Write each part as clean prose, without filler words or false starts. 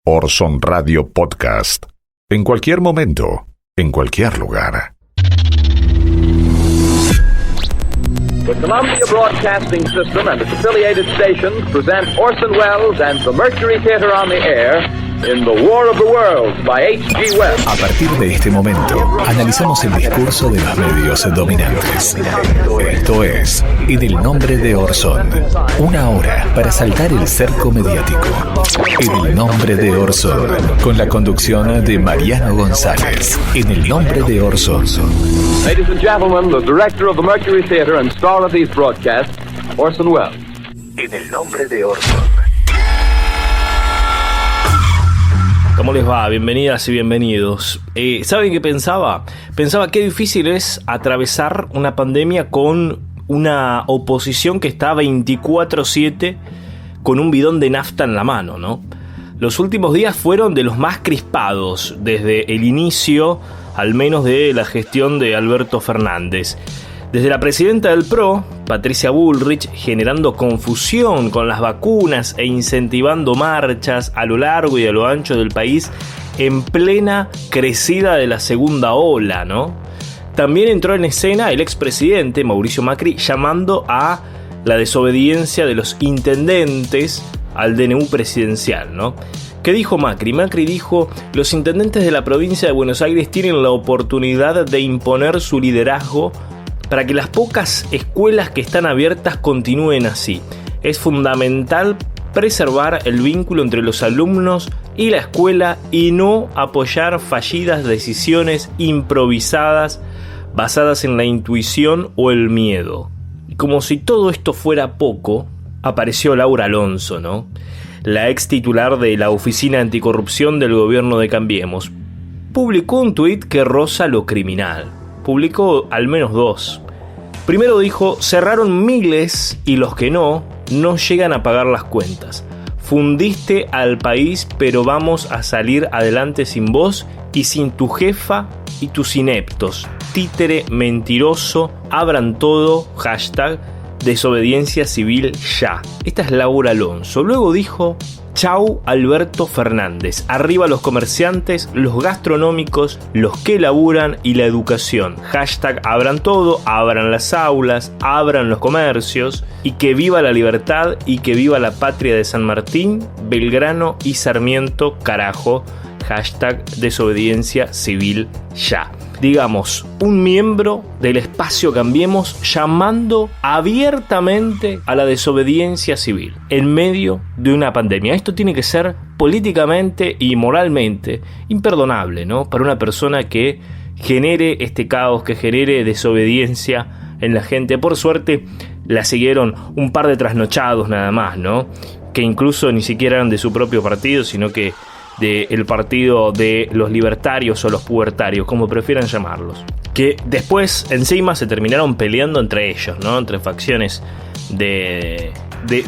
Orson Radio Podcast. En cualquier momento, en cualquier lugar. The Columbia Broadcasting System and its affiliated stations present Orson Welles and the Mercury Theater on the Air in The War of the Worlds by H.G. Wells. A partir de este momento, analizamos el discurso de los medios dominantes. Esto es En el nombre de Orson. Una hora para saltar el cerco mediático. En el nombre de Orson. Con la conducción de Mariano González. En el nombre de Orson. Ladies and gentlemen, the director of the Mercury Theater and star of these broadcasts, Orson Welles. En el nombre de Orson. ¿Cómo les va? Bienvenidas y bienvenidos. ¿Saben qué pensaba? Pensaba qué difícil es atravesar una pandemia con una oposición que está 24/7 con un bidón de nafta en la mano, ¿no? Los últimos días fueron de los más crispados desde el inicio, al menos de la gestión de Alberto Fernández. Desde la presidenta del PRO, Patricia Bullrich, generando confusión con las vacunas e incentivando marchas a lo largo y a lo ancho del país en plena crecida de la segunda ola, ¿no? También entró en escena el expresidente Mauricio Macri llamando a la desobediencia de los intendentes al DNU presidencial, ¿no? ¿Qué dijo Macri? Macri dijo: los intendentes de la provincia de Buenos Aires tienen la oportunidad de imponer su liderazgo para que las pocas escuelas que están abiertas continúen así. Es fundamental preservar el vínculo entre los alumnos y la escuela y no apoyar fallidas decisiones improvisadas basadas en la intuición o el miedo. Y como si todo esto fuera poco, apareció Laura Alonso, ¿no? La ex titular de la Oficina Anticorrupción del gobierno de Cambiemos. Publicó un tuit que roza lo criminal. Publicó al menos dos. Primero dijo: cerraron miles y los que no llegan a pagar las cuentas. Fundiste al país, pero vamos a salir adelante sin vos y sin tu jefa y tus ineptos. Títere mentiroso, abran todo, hashtag desobediencia civil ya. Esta es Laura Alonso. Luego dijo: chau Alberto Fernández, arriba los comerciantes, los gastronómicos, los que laburan y la educación. Hashtag abran todo, abran las aulas, abran los comercios y que viva la libertad y que viva la patria de San Martín, Belgrano y Sarmiento, carajo. Hashtag desobediencia civil ya. Digamos, un miembro del espacio Cambiemos llamando abiertamente a la desobediencia civil en medio de una pandemia. Esto tiene que ser políticamente y moralmente imperdonable, ¿no? Para una persona que genere este caos, que genere desobediencia en la gente. Por suerte la siguieron un par de trasnochados nada más, ¿no? Que incluso ni siquiera eran de su propio partido, sino que del partido de los libertarios o los pubertarios, como prefieran llamarlos, que después encima se terminaron peleando entre ellos, ¿no? Entre facciones de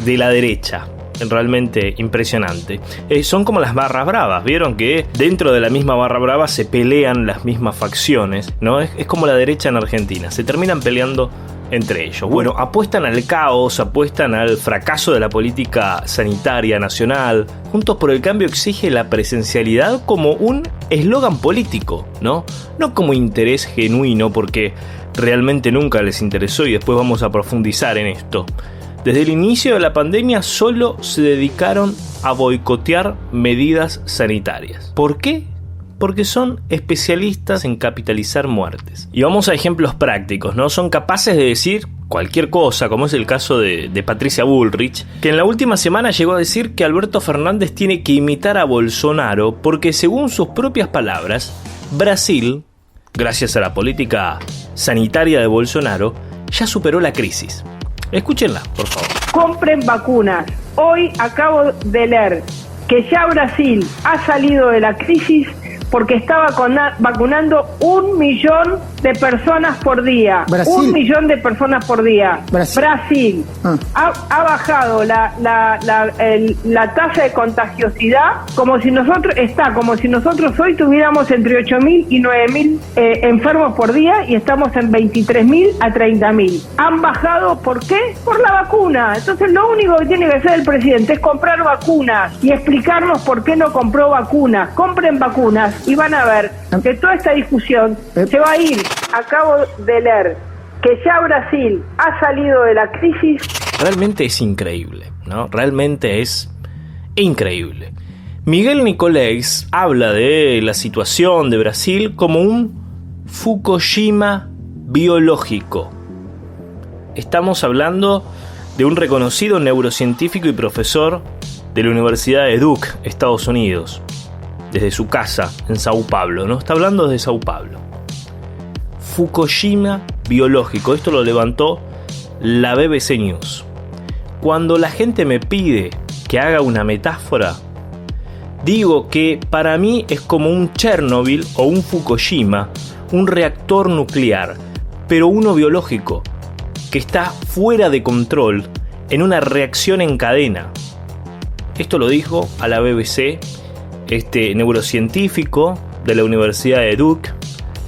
la derecha. Realmente impresionante. Son como las barras bravas. Vieron que dentro de la misma barra brava se pelean las mismas facciones, ¿no? Es como la derecha en Argentina, se terminan peleando entre ellos. Bueno, apuestan al caos, apuestan al fracaso de la política sanitaria nacional. Juntos por el Cambio exige la presencialidad como un eslogan político, ¿no? No como interés genuino, porque realmente nunca les interesó y después vamos a profundizar en esto. Desde el inicio de la pandemia solo se dedicaron a boicotear medidas sanitarias. ¿Por qué? Porque son especialistas en capitalizar muertes. Y vamos a ejemplos prácticos, ¿no? Son capaces de decir cualquier cosa, como es el caso de Patricia Bullrich, que en la última semana llegó a decir que Alberto Fernández tiene que imitar a Bolsonaro porque, según sus propias palabras, Brasil, gracias a la política sanitaria de Bolsonaro, ya superó la crisis. Escúchenla, por favor. Compren vacunas. Hoy acabo de leer que ya Brasil ha salido de la crisis porque está vacunando 1 millón de personas por día. Brasil. 1 millón de personas por día. Brasil. Ha bajado la tasa de contagiosidad como si nosotros hoy tuviéramos entre 8.000 y 9.000 enfermos por día, y estamos en 23.000 a 30.000. Han bajado, ¿por qué? Por la vacuna. Entonces lo único que tiene que hacer el presidente es comprar vacunas y explicarnos por qué no compró vacunas. Compren vacunas y van a ver que toda esta discusión se va a ir. Acabo de leer que ya Brasil ha salido de la crisis. Realmente es increíble, ¿no? Realmente es increíble. Miguel Nicolás habla de la situación de Brasil como un Fukushima biológico. Estamos hablando de un reconocido neurocientífico y profesor de la Universidad de Duke, Estados Unidos, desde su casa en Sao Paulo, ¿no? Está hablando desde Sao Paulo. Fukushima biológico, esto lo levantó la BBC News. Cuando la gente me pide que haga una metáfora, digo que para mí es como un Chernobyl o un Fukushima, un reactor nuclear, pero uno biológico, que está fuera de control en una reacción en cadena. Esto lo dijo a la BBC este neurocientífico de la Universidad de Duke,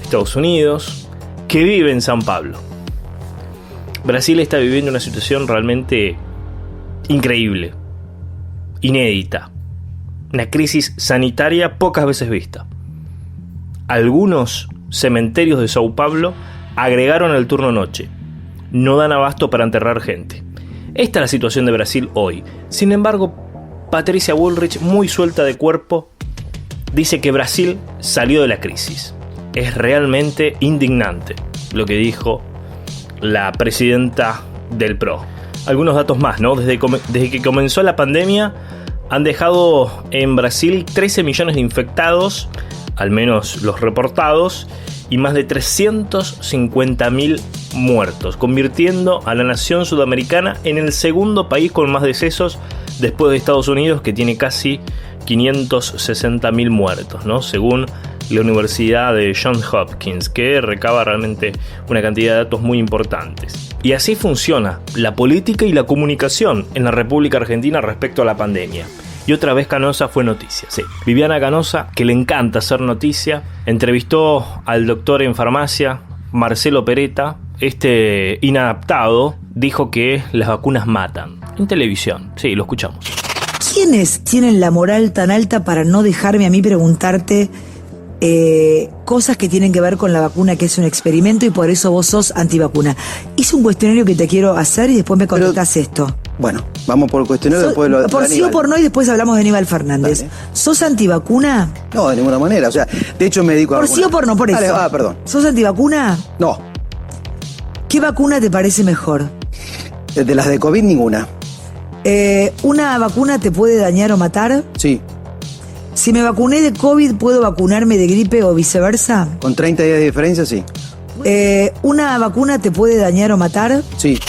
Estados Unidos, que vive en San Pablo. Brasil está viviendo una situación realmente increíble, inédita, una crisis sanitaria pocas veces vista. Algunos cementerios de Sao Paulo agregaron el turno noche. No dan abasto para enterrar gente. Esta es la situación de Brasil hoy. Sin embargo, Patricia Bullrich, muy suelta de cuerpo, dice que Brasil salió de la crisis. Es realmente indignante lo que dijo la presidenta del PRO. Algunos datos más, ¿no? Desde que comenzó la pandemia han dejado en Brasil 13 millones de infectados, al menos los reportados, y más de 350.000 muertos, convirtiendo a la nación sudamericana en el segundo país con más decesos después de Estados Unidos, que tiene casi 560.000 muertos, ¿no? Según la Universidad de Johns Hopkins, que recaba realmente una cantidad de datos muy importantes. Y así funciona la política y la comunicación en la República Argentina respecto a la pandemia. Y otra vez Canosa fue noticia, sí. Viviana Canosa, que le encanta hacer noticia, entrevistó al doctor en farmacia, Marcelo Peretta. Este inadaptado dijo que las vacunas matan. En televisión, sí, lo escuchamos. ¿Quiénes tienen la moral tan alta para no dejarme a mí preguntarte cosas que tienen que ver con la vacuna, que es un experimento y por eso vos sos antivacuna? Hice un cuestionario que te quiero hacer y después me contestás esto. Bueno, vamos por el cuestionario, después lo por sí o por no, y después hablamos de Aníbal Fernández. Dale. ¿Sos antivacuna? No, de ninguna manera. O sea, de hecho me dedico a ¿Por sí o por no? Por eso. Dale, perdón. ¿Sos antivacuna? No. ¿Qué vacuna te parece mejor? De las de COVID, ninguna. ¿Una vacuna te puede dañar o matar? Sí. Si me vacuné de COVID, ¿puedo vacunarme de gripe o viceversa? Con 30 días de diferencia, sí. ¿Una vacuna te puede dañar o matar? Sí.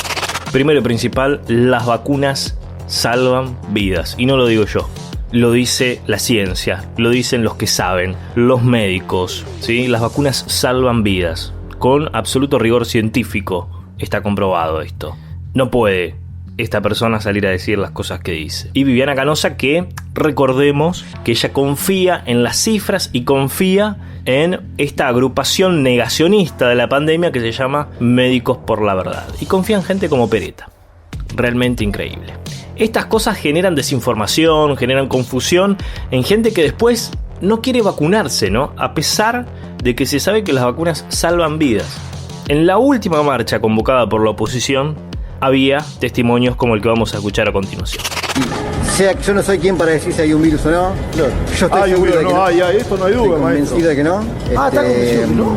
Primero y principal, las vacunas salvan vidas. Y no lo digo yo, lo dice la ciencia, lo dicen los que saben, los médicos, ¿sí? Las vacunas salvan vidas. Con absoluto rigor científico está comprobado esto. No puede esta persona salir a decir las cosas que dice. Y Viviana Canosa, que recordemos que ella confía en las cifras y confía en esta agrupación negacionista de la pandemia que se llama Médicos por la Verdad. Y confía en gente como Peretta. Realmente increíble. Estas cosas generan desinformación, generan confusión en gente que después no quiere vacunarse, ¿no? A pesar de que se sabe que las vacunas salvan vidas. En la última marcha convocada por la oposición había testimonios como el que vamos a escuchar a continuación. Yo no soy quien para decir si hay un virus o no. Yo estoy seguro de que no. Esto no hay duda, estoy convencido de que no. Está convencido, ¿no?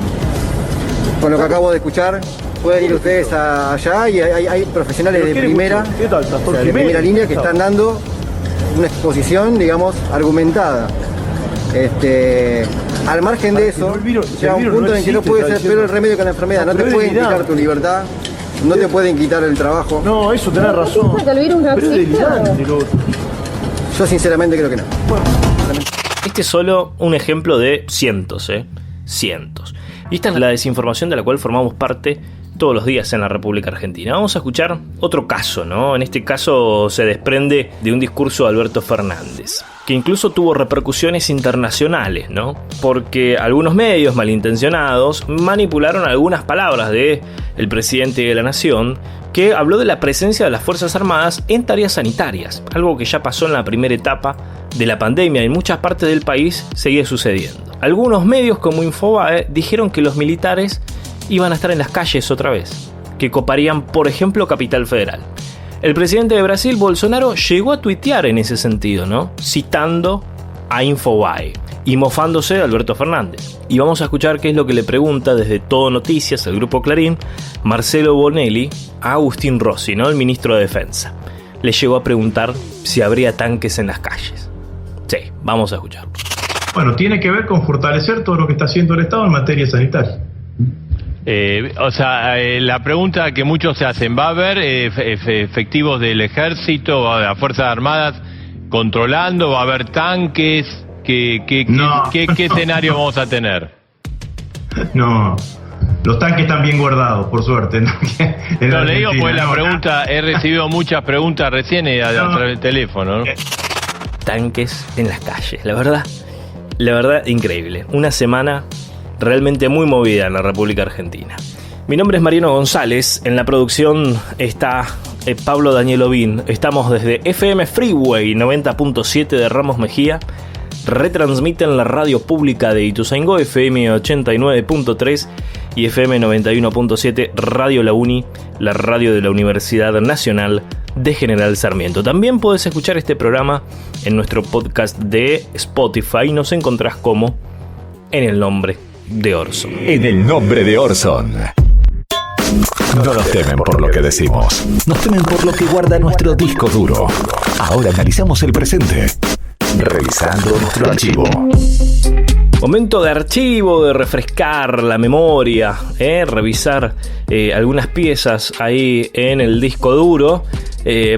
Con lo que acabo de escuchar, pueden ir ustedes allá y hay profesionales de primera, ¿Qué tal? de primera línea que están dando una exposición, digamos, argumentada. Al margen de eso, llega un punto en que no puede ser peor el remedio que la enfermedad. No te pueden quitar tu libertad, no te pueden quitar el trabajo. No, eso tenés razón. Pero es delirante lo otro. Yo sinceramente creo que no. Este es solo un ejemplo de cientos, cientos. Y esta es la desinformación de la cual formamos parte todos los días en la República Argentina. Vamos a escuchar otro caso, ¿no? En este caso se desprende de un discurso de Alberto Fernández, que incluso tuvo repercusiones internacionales, ¿no? Porque algunos medios malintencionados manipularon algunas palabras del presidente de la Nación, que habló de la presencia de las Fuerzas Armadas en tareas sanitarias, algo que ya pasó en la primera etapa de la pandemia y en muchas partes del país sigue sucediendo. Algunos medios como Infobae dijeron que los militares iban a estar en las calles otra vez, que coparían, por ejemplo, Capital Federal. El presidente de Brasil, Bolsonaro, llegó a tuitear en ese sentido, ¿no? Citando a Infobae y mofándose de Alberto Fernández. Y vamos a escuchar qué es lo que le pregunta desde Todo Noticias, el Grupo Clarín, Marcelo Bonelli a Agustín Rossi, ¿no? El ministro de Defensa. Le llegó a preguntar si habría tanques en las calles. Sí, vamos a escuchar. Bueno, tiene que ver con fortalecer todo lo que está haciendo el Estado en materia sanitaria. La pregunta que muchos se hacen, ¿va a haber efectivos del ejército o de las Fuerzas Armadas controlando? ¿Va a haber tanques? ¿Qué escenario vamos a tener? No, los tanques están bien guardados, por suerte. No, le digo pues la pregunta, he recibido muchas preguntas recién a través del teléfono, ¿no? Tanques en las calles, la verdad increíble. Una semana realmente muy movida en la República Argentina. Mi nombre es Mariano González, en la producción está Pablo Daniel Ovín. Estamos desde FM Freeway 90.7 de Ramos Mejía. Retransmiten la radio pública de Ituzaingó, FM 89.3 y FM 91.7 Radio La Uni, la radio de la Universidad Nacional de General Sarmiento. También puedes escuchar este programa en nuestro podcast de Spotify. Nos encontrás como En el Nombre de Orson. En el Nombre de Orson. No nos temen por lo que decimos, nos temen por lo que guarda nuestro disco duro. Ahora analizamos el presente, revisando nuestro archivo. Momento de archivo, de refrescar la memoria, revisar algunas piezas ahí en el disco duro.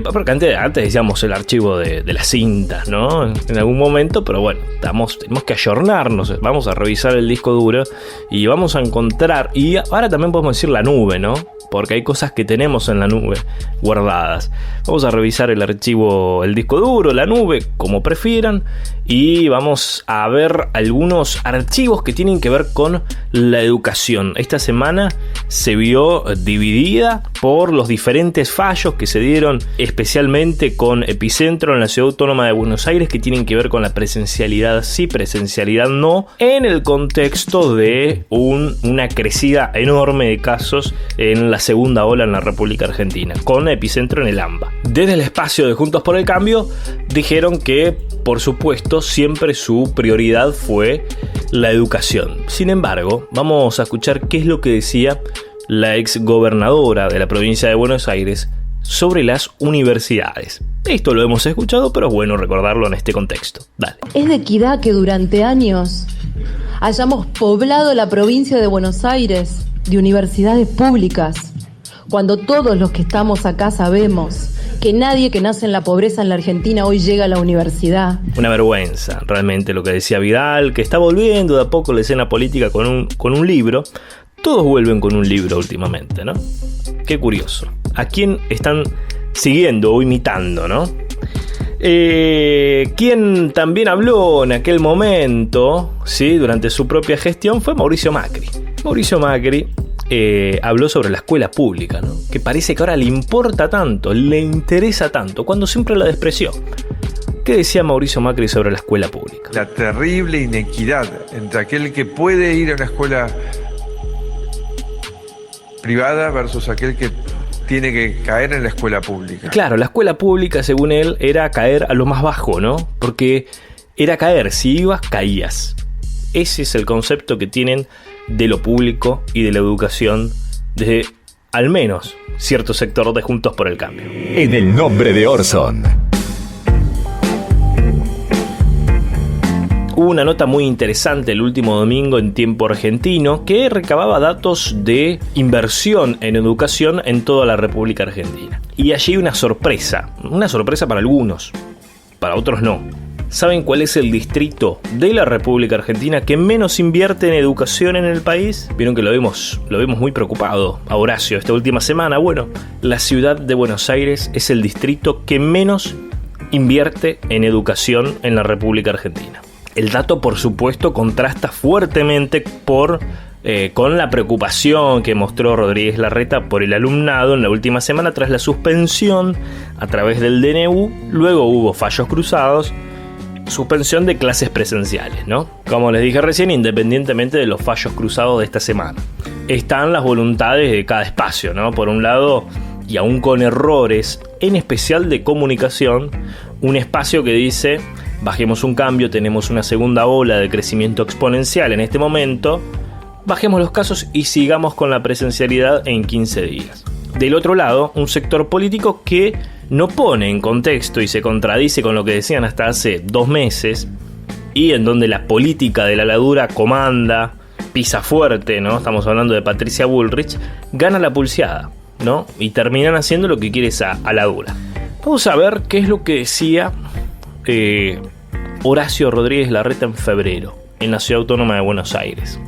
Porque antes decíamos el archivo de las cintas, ¿no? En algún momento, pero bueno, tenemos que ayornarnos. Vamos a revisar el disco duro y vamos a encontrar, y ahora también podemos decir la nube, ¿no? Porque hay cosas que tenemos en la nube guardadas. Vamos a revisar el archivo, el disco duro, la nube, como prefieran, y vamos a ver algunos archivos que tienen que ver con la educación. Esta semana se vio dividida por los diferentes fallos que se dieron, especialmente con epicentro en la Ciudad Autónoma de Buenos Aires, que tienen que ver con la presencialidad sí, presencialidad no, en el contexto de una crecida enorme de casos en la segunda ola en la República Argentina, con epicentro en el AMBA. Desde el espacio de Juntos por el Cambio dijeron que, por supuesto, siempre su prioridad fue la educación. Sin embargo, vamos a escuchar qué es lo que decía la ex gobernadora de la provincia de Buenos Aires sobre las universidades. Esto lo hemos escuchado, pero es bueno recordarlo en este contexto. Dale. Es de equidad que durante años hayamos poblado la provincia de Buenos Aires de universidades públicas, cuando todos los que estamos acá sabemos que nadie que nace en la pobreza en la Argentina hoy llega a la universidad. Una vergüenza, realmente, lo que decía Vidal, que está volviendo de a poco la escena política con un libro. Todos vuelven con un libro últimamente, ¿no? Qué curioso. ¿A quién están siguiendo o imitando, no? Quien también habló en aquel momento, ¿sí? Durante su propia gestión, fue Mauricio Macri. Mauricio Macri habló sobre la escuela pública, ¿no? Que parece que ahora le importa tanto, le interesa tanto, cuando siempre la despreció. ¿Qué decía Mauricio Macri sobre la escuela pública? La terrible inequidad entre aquel que puede ir a una escuela privada versus aquel que tiene que caer en la escuela pública. Claro, la escuela pública, según él, era caer a lo más bajo, ¿no? Porque era caer, si ibas, caías. Ese es el concepto que tienen de lo público y de la educación desde, al menos, cierto sector de Juntos por el Cambio. En el Nombre de Orson. Hubo una nota muy interesante el último domingo en Tiempo Argentino que recababa datos de inversión en educación en toda la República Argentina. Y allí una sorpresa para algunos, para otros no. ¿Saben cuál es el distrito de la República Argentina que menos invierte en educación en el país? Vieron que lo vimos muy preocupado a Horacio esta última semana. Bueno, la ciudad de Buenos Aires es el distrito que menos invierte en educación en la República Argentina. El dato, por supuesto, contrasta fuertemente con la preocupación que mostró Rodríguez Larreta por el alumnado en la última semana tras la suspensión a través del DNU. Luego hubo fallos cruzados, suspensión de clases presenciales, ¿no? Como les dije recién, independientemente de los fallos cruzados de esta semana, están las voluntades de cada espacio, ¿no? Por un lado, y aún con errores, en especial de comunicación, un espacio que dice: bajemos un cambio, tenemos una segunda ola de crecimiento exponencial en este momento, bajemos los casos y sigamos con la presencialidad en 15 días. Del otro lado, un sector político que no pone en contexto y se contradice con lo que decían hasta hace 2 meses, y en donde la política de la ladura comanda, pisa fuerte, ¿no? Estamos hablando de Patricia Bullrich, gana la pulseada, ¿no? Y terminan haciendo lo que quiere esa aladura. Vamos a ver qué es lo que decía Horacio Rodríguez Larreta en febrero, en la Ciudad Autónoma de Buenos Aires.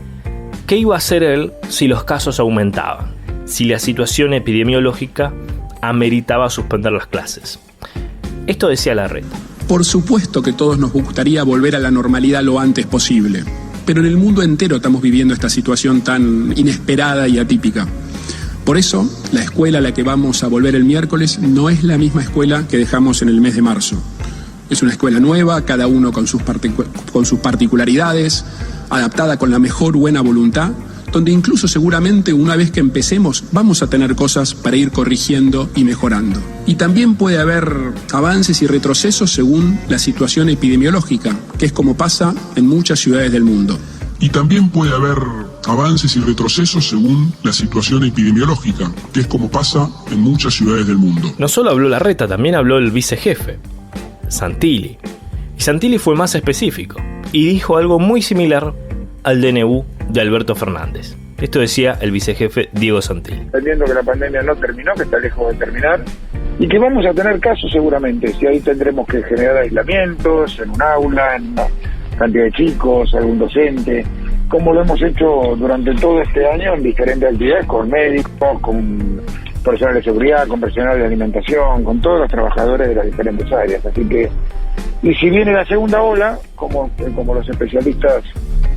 ¿Qué iba a hacer él si los casos aumentaban? Si la situación epidemiológica ameritaba suspender las clases. Esto decía Larreta. Por supuesto que todos nos gustaría volver a la normalidad lo antes posible, pero en el mundo entero estamos viviendo esta situación tan inesperada y atípica. Por eso, la escuela a la que vamos a volver el miércoles no es la misma escuela que dejamos en el mes de marzo. Es una escuela nueva, cada uno con sus particularidades, adaptada con la mejor buena voluntad, donde incluso seguramente una vez que empecemos vamos a tener cosas para ir corrigiendo y mejorando. Y también puede haber avances y retrocesos según la situación epidemiológica, que es como pasa en muchas ciudades del mundo. Y también puede haber avances y retrocesos según la situación epidemiológica, que es como pasa en muchas ciudades del mundo. No solo habló Larreta, también habló el vicejefe, Santilli. Y Santilli fue más específico y dijo algo muy similar al DNU de Alberto Fernández. Esto decía el vicejefe Diego Santilli. Entendiendo que la pandemia no terminó, que está lejos de terminar, y que vamos a tener casos seguramente. Si ahí tendremos que generar aislamientos en un aula, en una cantidad de chicos, algún docente, como lo hemos hecho durante todo este año en diferentes actividades, con médicos, con personal de seguridad, con personal de alimentación, con todos los trabajadores de las diferentes áreas. Así que, y si viene la segunda ola, como los especialistas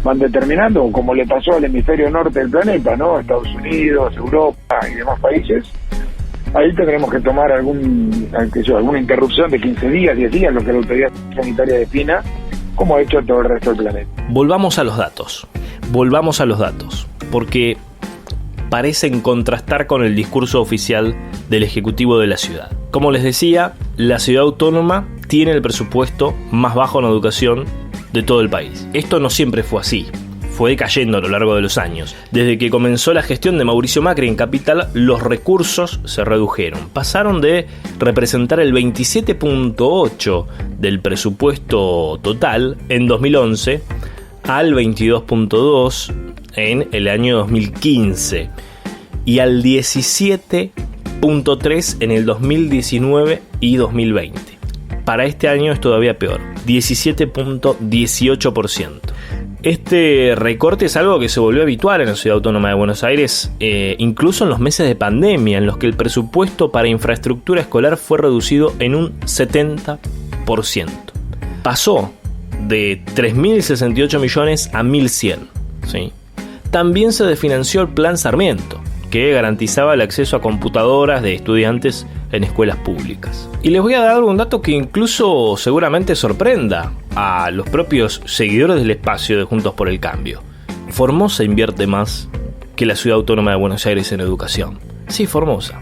van determinando, o como le pasó al hemisferio norte del planeta, ¿no? Estados Unidos, Europa y demás países, ahí tendremos que tomar alguna interrupción de 15 días, 10 días, lo que la autoridad sanitaria defina, como ha hecho todo el resto del planeta. Volvamos a los datos, porque parecen contrastar con el discurso oficial del Ejecutivo de la ciudad. Como les decía, la ciudad autónoma tiene el presupuesto más bajo en educación de todo el país. Esto no siempre fue así, fue decayendo a lo largo de los años. Desde que comenzó la gestión de Mauricio Macri en Capital, los recursos se redujeron. Pasaron de representar el 27.8% del presupuesto total en 2011 al 22.2% en el año 2015 y al 17.3% en el 2019 y 2020. Para este año es todavía peor, 17.18%. Este recorte es algo que se volvió habitual en la Ciudad Autónoma de Buenos Aires, incluso en los meses de pandemia, en los que el presupuesto para infraestructura escolar fue reducido en un 70%. Pasó de 3.068 millones a 1.100, ¿sí? También se desfinanció el Plan Sarmiento, que garantizaba el acceso a computadoras de estudiantes en escuelas públicas. Y les voy a dar un dato que incluso seguramente sorprenda a los propios seguidores del espacio de Juntos por el Cambio. Formosa invierte más que la Ciudad Autónoma de Buenos Aires en educación. Sí, Formosa.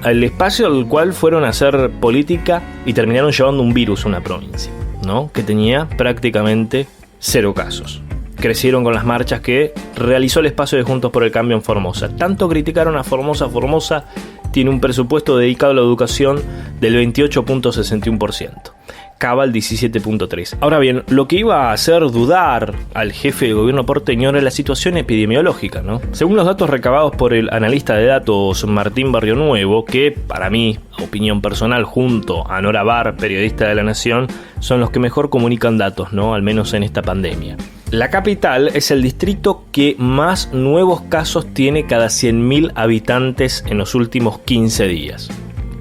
El espacio al cual fueron a hacer política y terminaron llevando un virus a una provincia, ¿no? Que tenía prácticamente 0 casos. Crecieron con las marchas que realizó el espacio de Juntos por el Cambio en Formosa. Tanto criticaron a Formosa. Formosa tiene un presupuesto dedicado a la educación del 28.61%. Cabal 17.3. Ahora bien, lo que iba a hacer dudar al jefe de gobierno porteño era la situación epidemiológica, ¿no? Según los datos recabados por el analista de datos Martín Barrionuevo, que para mí, opinión personal, junto a Nora Bar, periodista de La Nación, son los que mejor comunican datos, ¿no? Al menos en esta pandemia. La capital es el distrito que más nuevos casos tiene cada 100.000 habitantes en los últimos 15 días.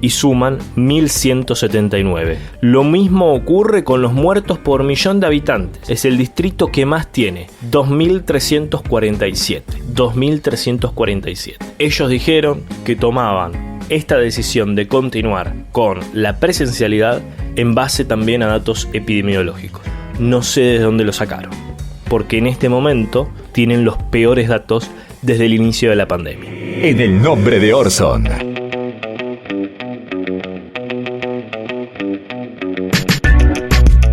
Y suman 1.179. Lo mismo ocurre con los muertos por millón de habitantes. Es el distrito que más tiene, 2.347. 2.347. Ellos dijeron que tomaban esta decisión de continuar con la presencialidad en base también a datos epidemiológicos. No sé de dónde lo sacaron, porque en este momento tienen los peores datos desde el inicio de la pandemia. En el nombre de Orson.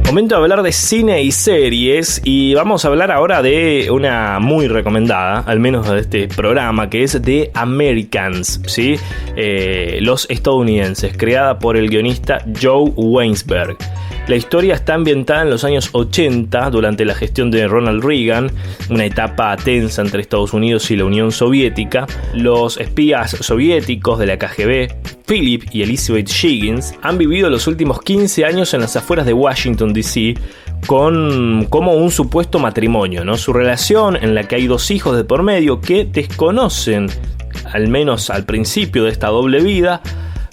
Momento de hablar de cine y series, y vamos a hablar ahora de una muy recomendada, al menos de este programa, que es The Americans, ¿sí? Los estadounidenses, creada por el guionista Joe Weinsberg. La historia está ambientada en los años 80, durante la gestión de Ronald Reagan, una etapa tensa entre Estados Unidos y la Unión Soviética. Los espías soviéticos de la KGB, Philip y Elizabeth Higgins, han vivido los últimos 15 años en las afueras de Washington, D.C., como un supuesto matrimonio, ¿no? Su relación, en la que hay 2 hijos de por medio que desconocen, al menos al principio de esta doble vida,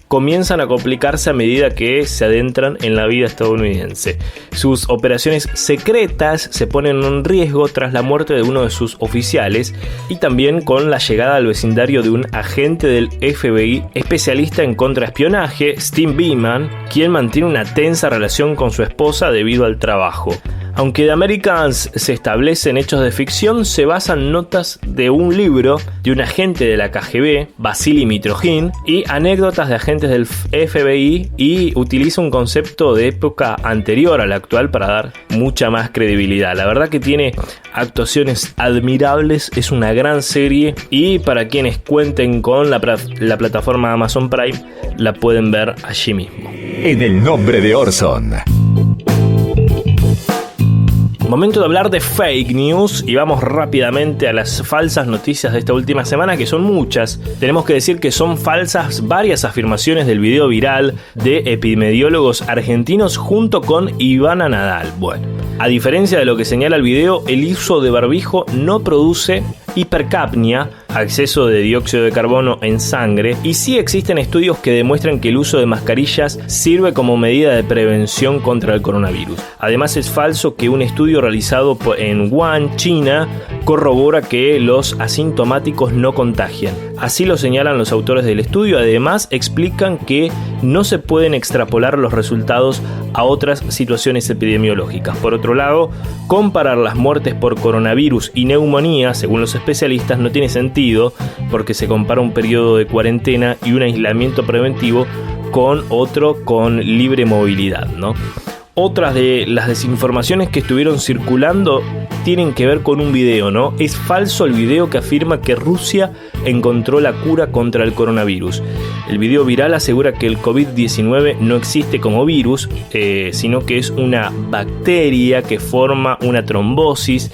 comienzan a complicarse a medida que se adentran en la vida estadounidense. Sus operaciones secretas se ponen en riesgo tras la muerte de uno de sus oficiales y también con la llegada al vecindario de un agente del FBI especialista en contraespionaje, Steve Beeman, quien mantiene una tensa relación con su esposa debido al trabajo. Aunque The Americans se establece en hechos de ficción, se basan notas de un libro de un agente de la KGB, Vasily Mitrokhin, y anécdotas de agentes del FBI, y utiliza un concepto de época anterior a la actual para dar mucha más credibilidad. La verdad que tiene actuaciones admirables, es una gran serie, y para quienes cuenten con la plataforma Amazon Prime, la pueden ver allí mismo. En el nombre de Orson. Momento de hablar de fake news, y vamos rápidamente a las falsas noticias de esta última semana, que son muchas. Tenemos que decir que son falsas varias afirmaciones del video viral de epidemiólogos argentinos junto con Ivana Nadal. Bueno, a diferencia de lo que señala el video, el uso de barbijo no produce hipercapnia, exceso de dióxido de carbono en sangre, y sí existen estudios que demuestran que el uso de mascarillas sirve como medida de prevención contra el coronavirus. Además, es falso que un estudio realizado en Wuhan, China, corrobora que los asintomáticos no contagian. Así lo señalan los autores del estudio. Además, explican que no se pueden extrapolar los resultados a otras situaciones epidemiológicas. Por otro lado, comparar las muertes por coronavirus y neumonía, según los especialistas, no tiene sentido, porque se compara un periodo de cuarentena y un aislamiento preventivo con otro con libre movilidad, ¿no? Otras de las desinformaciones que estuvieron circulando tienen que ver con un video, ¿no? Es falso el video que afirma que Rusia encontró la cura contra el coronavirus. El video viral asegura que el COVID-19 no existe como virus, sino que es una bacteria que forma una trombosis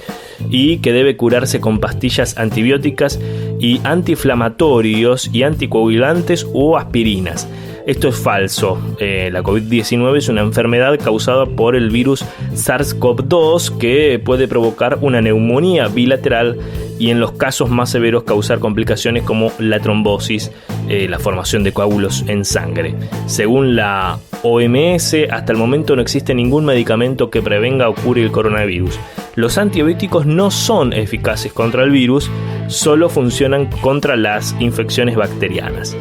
y que debe curarse con pastillas antibióticas y antiinflamatorios y anticoagulantes o aspirinas. Esto es falso. La COVID-19 es una enfermedad causada por el virus SARS-CoV-2 que puede provocar una neumonía bilateral y en los casos más severos causar complicaciones como la trombosis, la formación de coágulos en sangre. Según la OMS, hasta el momento no existe ningún medicamento que prevenga o cure el coronavirus. Los antibióticos no son eficaces contra el virus, solo funcionan contra las infecciones bacterianas.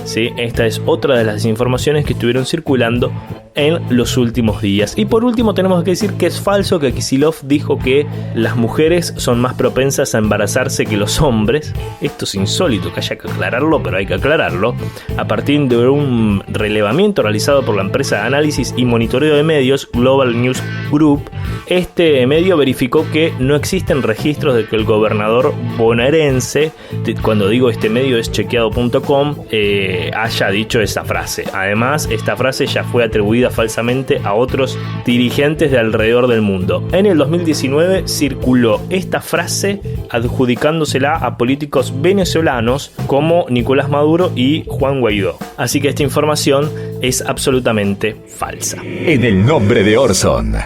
¿Sí? Esta es otra de las informaciones que estuvieron circulando en los últimos días. Y por último tenemos que decir que es falso que Kicillof dijo que las mujeres son más propensas a embarazarse que los hombres. Esto es insólito que haya que aclararlo, pero hay que aclararlo. A partir de un relevamiento realizado por la empresa de análisis y monitoreo de medios Global News Group, este medio verificó que no existen registros de que el gobernador bonaerense, cuando digo este medio es chequeado.com, haya dicho esa frase. Además, esta frase ya fue atribuida falsamente a otros dirigentes de alrededor del mundo. En el 2019 circuló esta frase adjudicándosela a políticos venezolanos como Nicolás Maduro y Juan Guaidó. Así que esta información es absolutamente falsa. En el nombre de Orson.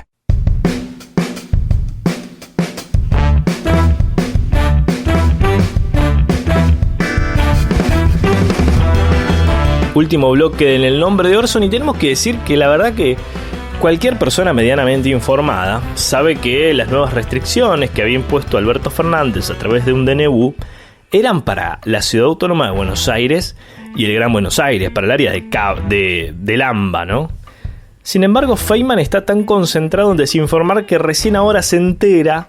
Último bloque en el nombre de Orson, y tenemos que decir que la verdad que cualquier persona medianamente informada sabe que las nuevas restricciones que había impuesto Alberto Fernández a través de un DNU eran para la Ciudad Autónoma de Buenos Aires y el Gran Buenos Aires, para el área del AMBA, ¿no? Sin embargo, Feynman está tan concentrado en desinformar que recién ahora se entera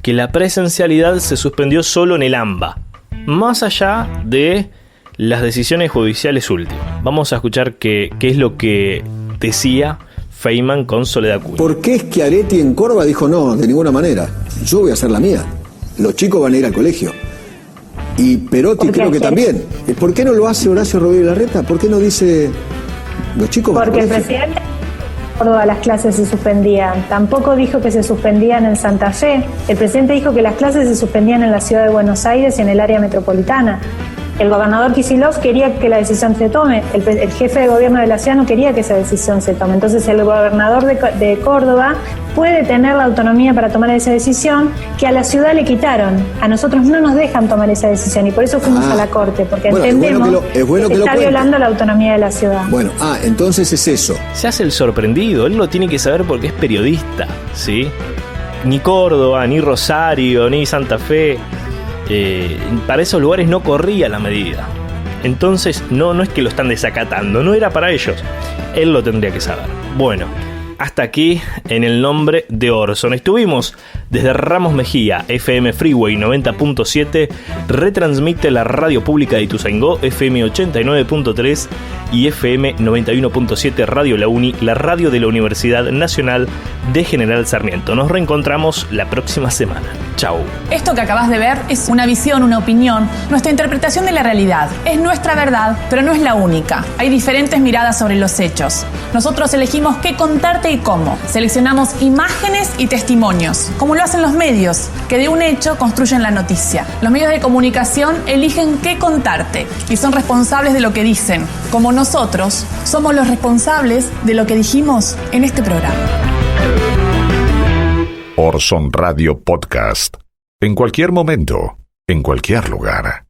que la presencialidad se suspendió solo en el AMBA, más allá de las decisiones judiciales últimas. Vamos a escuchar qué es lo que decía Feynman con Soledad Acuña. ¿Por qué Schiaretti en Córdoba dijo no, de ninguna manera? Yo voy a hacer la mía. Los chicos van a ir al colegio. Y Perotti creo que también. ¿Por qué no lo hace Horacio Rodríguez Larreta? ¿Por qué no dice los chicos van al colegio? Porque el presidente de Córdoba las clases se suspendían. Tampoco dijo que se suspendían en Santa Fe. El presidente dijo que las clases se suspendían en la ciudad de Buenos Aires y en el área metropolitana. El gobernador Kicillof quería que la decisión se tome, el jefe de gobierno de la ciudad no quería que esa decisión se tome. Entonces el gobernador de Córdoba puede tener la autonomía para tomar esa decisión que a la ciudad le quitaron. A nosotros no nos dejan tomar esa decisión y por eso fuimos a la corte, porque entendemos que está violando la autonomía de la ciudad. Bueno, entonces es eso. Se hace el sorprendido, él lo tiene que saber porque es periodista, ¿sí? Ni Córdoba, ni Rosario, ni Santa Fe... para esos lugares no corría la medida. Entonces no es que lo están desacatando, no era para ellos. Él lo tendría que saber. Bueno, hasta aquí en el nombre de Orson. Estuvimos desde Ramos Mejía, FM Freeway 90.7, retransmite la radio pública de Ituzaingó, FM 89.3 y FM 91.7 Radio La Uni, la radio de la Universidad Nacional de General Sarmiento. Nos reencontramos la próxima semana. Chau. Esto que acabas de ver es una visión, una opinión, nuestra interpretación de la realidad. Es nuestra verdad, pero no es la única. Hay diferentes miradas sobre los hechos. Nosotros elegimos qué contarte y cómo. Seleccionamos imágenes y testimonios, como lo hacen los medios, que de un hecho construyen la noticia. Los medios de comunicación eligen qué contarte y son responsables de lo que dicen, como nosotros somos los responsables de lo que dijimos en este programa. Orson Radio Podcast. En cualquier momento, en cualquier lugar.